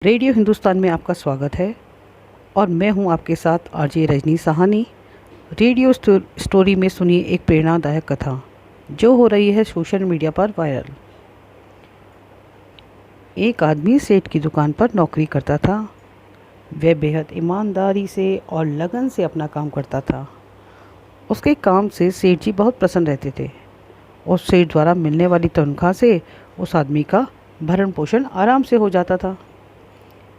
Radio Hindustan में आपका स्वागत है और मैं हूं आपके साथ RJ Rajni Sahni. Radio story में सुनिए एक प्रेरणादायक कथा जो हो रही है सोशल मीडिया पर वायरल। एक आदमी सेठ की दुकान पर नौकरी करता था। वह बेहद ईमानदारी से और लगन से अपना काम करता था। उसके काम से सेठ जी बहुत प्रसन्न रहते थे और सेठ द्वारा मिलने वाली तनख्वाह से उस आदमी का भरण पोषण आराम से हो जाता था।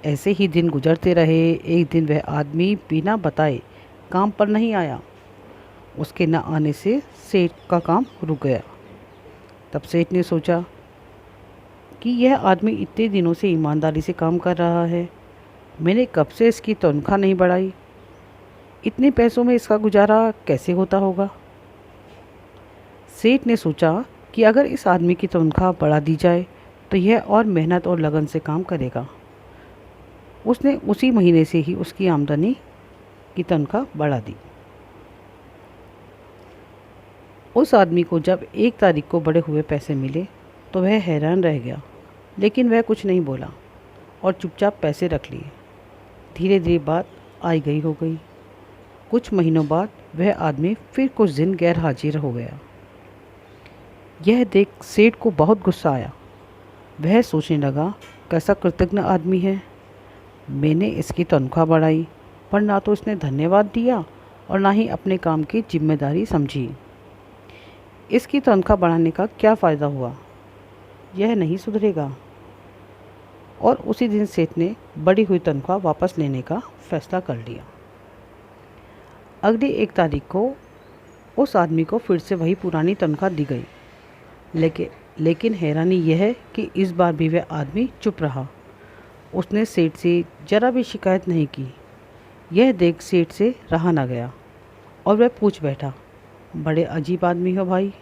ऐसे ही दिन गुजरते रहे। एक दिन वह आदमी बिना बताए काम पर नहीं आया। उसके न आने से सेठ का काम रुक गया। तब सेठ ने सोचा कि यह आदमी इतने दिनों से ईमानदारी से काम कर रहा है, मैंने कब से इसकी तनख्वाह नहीं बढ़ाई, इतने पैसों में इसका गुजारा कैसे होता होगा। सेठ ने सोचा कि अगर इस आदमी की तनख्वाह बढ़ा दी जाए तो यह और मेहनत और लगन से काम करेगा। उसने उसी महीने से ही उसकी आमदनी की तनख्वाह बढ़ा दी। उस आदमी को जब 1 तारीख को बढ़े हुए पैसे मिले तो वह हैरान रह गया, लेकिन वह कुछ नहीं बोला और चुपचाप पैसे रख लिए। धीरे धीरे बात आई गई हो गई। कुछ महीनों बाद वह आदमी फिर कुछ दिन गैर हाजिर हो गया। यह देख सेठ को बहुत गुस्सा आया। वह सोचने लगा, कैसा कृतज्ञ आदमी है, मैंने इसकी तनख्वाह बढ़ाई पर ना तो इसने धन्यवाद दिया और ना ही अपने काम की जिम्मेदारी समझी। इसकी तनख्वाह बढ़ाने का क्या फ़ायदा हुआ, यह नहीं सुधरेगा। और उसी दिन सेठ ने बढ़ी हुई तनख्वाह वापस लेने का फैसला कर लिया। अगली 1 तारीख को उस आदमी को फिर से वही पुरानी तनख्वाह दी गई। लेकिन हैरानी यह है कि इस बार भी वह आदमी चुप रहा। उसने सेठ से जरा भी शिकायत नहीं की। यह देख सेठ से रहा ना गया और वह पूछ बैठा, बड़े अजीब आदमी हो भाई,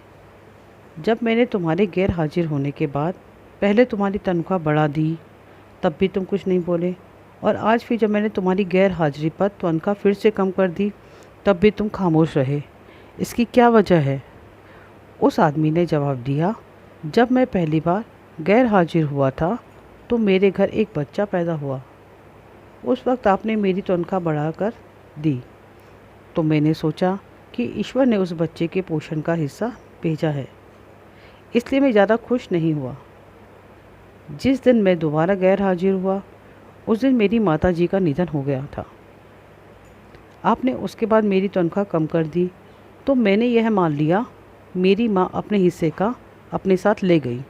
जब मैंने तुम्हारे गैर हाजिर होने के बाद पहले तुम्हारी तनख्वाह बढ़ा दी तब भी तुम कुछ नहीं बोले, और आज फिर जब मैंने तुम्हारी गैर हाजिरी पर तनख्वाह फिर से कम कर दी तब भी तुम खामोश रहे, इसकी क्या वजह है। उस आदमी ने जवाब दिया, जब मैं पहली बार गैर हाजिर हुआ था तो मेरे घर एक बच्चा पैदा हुआ। उस वक्त आपने मेरी तनख्वाह बढ़ाकर दी तो मैंने सोचा कि ईश्वर ने उस बच्चे के पोषण का हिस्सा भेजा है, इसलिए मैं ज़्यादा खुश नहीं हुआ। जिस दिन मैं दोबारा गैर हाजिर हुआ उस दिन मेरी माता जी का निधन हो गया था। आपने उसके बाद मेरी तनख्वाह कम कर दी तो मैंने यह मान लिया मेरी माँ अपने हिस्से का अपने साथ ले गई।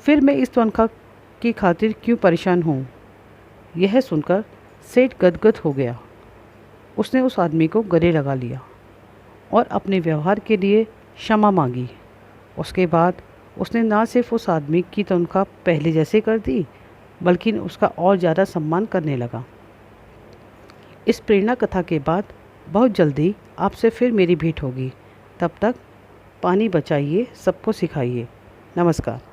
फिर मैं इस तनख्वाह की खातिर क्यों परेशान हूँ। यह सुनकर सेठ गदगद हो गया। उसने उस आदमी को गले लगा लिया और अपने व्यवहार के लिए क्षमा मांगी। उसके बाद उसने ना सिर्फ उस आदमी की तनख्वाह पहले जैसे कर दी बल्कि उसका और ज़्यादा सम्मान करने लगा। इस प्रेरणा कथा के बाद बहुत जल्दी आपसे फिर मेरी भेंट होगी। तब तक पानी बचाइए, सबको सिखाइए। नमस्कार।